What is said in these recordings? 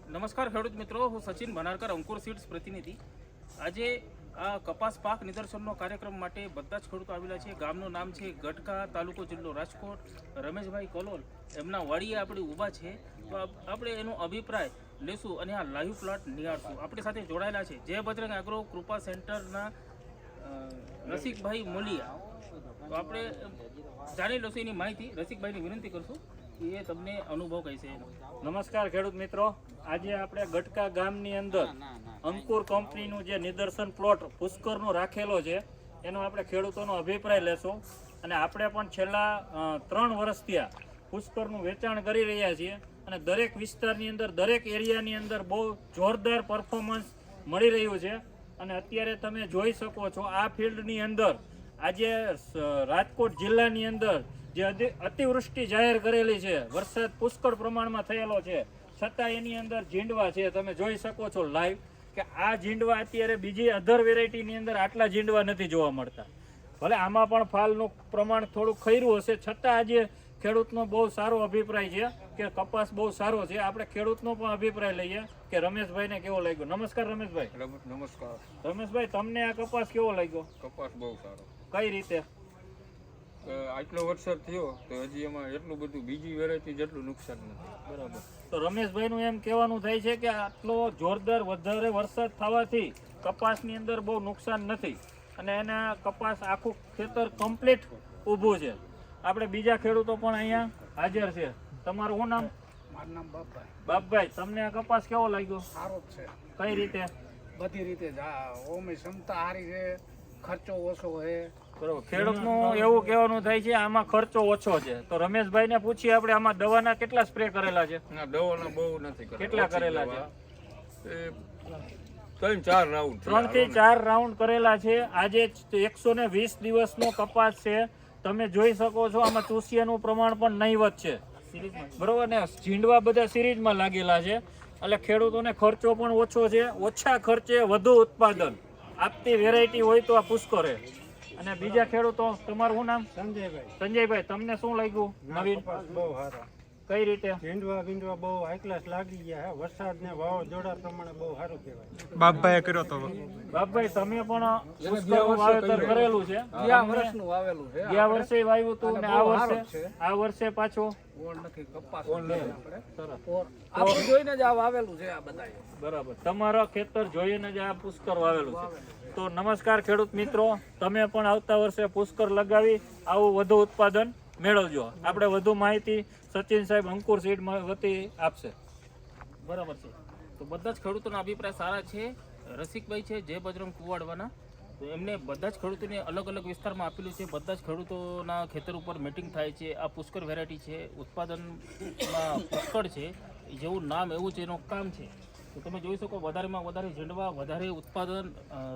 નમસ્કાર ખેડૂત મિત્રો, હું સચિન બનારકર, અંકુર સીડ્સ પ્રતિનિધિ. આજે આ કપાસ પાક નિદર્શનનો કાર્યક્રમ માટે બધા જ ખેડૂતો આવેલા છે. ગામનું નામ છે ગટકા, તાલુકો જિલ્લો રાજકોટ. રમેશભાઈ કોલોલ એમના વાડીએ આપણે ઊભા છે, તો આપણે એનો અભિપ્રાય લેશું અને આ લાઈવ પ્લોટ નિહાળશું. આપણી સાથે જોડાયેલા છે જય બજરંગ એગ્રો કૃપા સેન્ટરના રસિકભાઈ મોલિયા. તો આપણે જાણી લઈશું એની માહિતી. રસિકભાઈની વિનંતી કરશું એ તમને અનુભવ કહેશે. નમસ્કાર ખેડૂત મિત્રો, આજે આપણે ગટકા ગામની અંદર અંકુર કંપનીનું જે નિદર્શન પ્લોટ પુષ્કરનો રાખેલો છે એનો આપણે ખેડૂતોનો અભિપ્રાય લેશું. અને આપણે પણ છેલ્લા 3 વર્ષથી આ પુષ્કરનું વેચાણ કરી રહ્યા છીએ અને દરેક વિસ્તારની અંદર, દરેક એરિયાની અંદર બહુ જોરદાર પરફોર્મન્સ મળી રહ્યું છે. અને અત્યારે તમે જોઈ શકો છો આ ફિલ્ડની અંદર આજે રાજકોટ જિલ્લાની અંદર જે અતિવૃષ્ટિ જાહેર કરેલી છે, વરસાદ પુષ્કળ પ્રમાણમાં થયેલો છે, છતાં એની અંદર ઝીંડવા છે. તમે જોઈ શકો છો લાઈવ કે આ ઝીંડવા અત્યારે બીજી અધર વેરાયટીની અંદર આટલા ઝીંડવા નથી જોવા મળતા. ભલે આમાં પણ ફાલનું પ્રમાણ થોડું ખર્યું હશે, છતાં આજે ખેડૂતનો બહુ સારો અભિપ્રાય છે કે કપાસ બહુ સારો છે. આપણે ખેડૂતનો પણ અભિપ્રાય લઈએ કે રમેશભાઈને કેવો લાગ્યો. નમસ્કાર રમેશભાઈ. નમસ્કાર રમેશભાઈ, તમને આ કપાસ કેવો લાગ્યો? કપાસ બહુ સારો. કઈ રીતે? આટલો વરસાદ થયો તો હજી એમાં એટલું બધું બીજી વેરાયટી જેટલું નુકસાન નથી. બરાબર. તો રમેશભાઈનું એમ કહેવાનું થાય છે કે આટલો જોરદાર વધારે વરસાદ થવાથી કપાસની અંદર બહુ નુકસાન નથી અને એના કપાસ આખું ખેતર કમ્પ્લીટ ઊભું છે. આપણે બીજા ખેડૂતો પણ અહીંયા હાજર છે. તમારું શું નામ? મારું નામ બાપભાઈ. બાપભાઈ, તમને આ કપાસ કેવો લાગ્યો? સારો જ છે, કઈ રીતે? બધી રીતે ઓમે ક્ષમતા સારી છે, ખર્ચો ઓછો છે. બરાબર. ખેડૂતનું એવું કહેવાનું થાય છે આમાં ખર્ચો ઓછો છે. તો રમેશભાઈને પૂછીએ આપણે, આમાં દવાના કેટલા સ્પ્રે કરેલા છે? ના, દવાના બહુ નથી કરેલા. કેટલા કરેલા છે? 3-4 રાઉન્ડ. 3 થી 4 રાઉન્ડ કરેલા છે. આજે 120 દિવસનો કપાસ છે. તમે જોઈ શકો છો આમાં ચૂસિયાનું પ્રમાણ પણ નહીવત છે. બરોબર ને? ઝીંડવા બધા સિરીઝમાં લાગેલા છે એટલે ખેડૂતોને ખર્ચો પણ ઓછો છે. ઓછા ખર્ચે વધુ ઉત્પાદન આપતી વેરાયટી હોય તો આ પુષ્કર છે. અને બીજા ખેડૂતો, તમારું શું નામ? સંજયભાઈ. સંજયભાઈ, તમને શું લાગ્યું નવીન? બહુ સારા. કઈ રીતે? ભીંડવા બહુ હાઈ ક્લાસ લાગી ગયા હે. વરસાદ ને વાવાઝોડા પ્રમાણે બહુ સારું કહેવાય. બાપભાઈએ કર્યો તો. બાપભાઈ, તમે પણ પુષ્કરનું વાવેતર કરેલું છે? ગયા વર્ષનું વાવેલું છે. ગયા વર્ષે વાવ્યું હતું ને આ વર્ષે પાછો ઓળ નથી, કપાસ આપણે આપણે જોઈને જ આ વાવેલું છે આ બધાએ. બરાબર. તમારા ખેતર જોઈને જ આ પુષ્કર વાવેલું છે. તો નમસ્કાર ખેડૂત મિત્રો, તમે પણ આવતા વર્ષે પુષ્કર લગાવી આવું વધુ ઉત્પાદન મેળવજો. આપણે વધુ માહિતી સચિન સાહેબ અંકુર સીડ વતી આપશે. બરાબર છે. તો બધા જ ખેડૂતોના અભિપ્રાય સારા છે. રસિકભાઈ છે જય બજરંગ કુવાડવાના, તો એમને બધા જ ખેડૂતોને અલગ અલગ વિસ્તારમાં આપેલું છે. બધા જ ખેડૂતોના ખેતર ઉપર મીટિંગ થાય છે. આ પુષ્કર વેરાયટી છે, ઉત્પાદનમાં પુષ્કળ છે, જેવું નામ એવું છે એનું કામ છે. તો તમે જોઈ શકો વધારેમાં વધારે ઝીંડવા, વધારે ઉત્પાદન,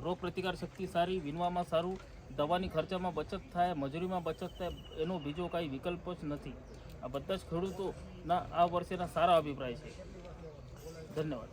રોગ પ્રતિકાર શક્તિ સારી, વીણવામાં સારું, દવાની ખર્ચામાં બચત થાય, મજૂરીમાં બચત થાય, એનો બીજો કાંઈ વિકલ્પ જ નથી. આ બધા જ ખેડૂતોના આ વર્ષેના સારા અભિપ્રાય છે. ધન્યવાદ.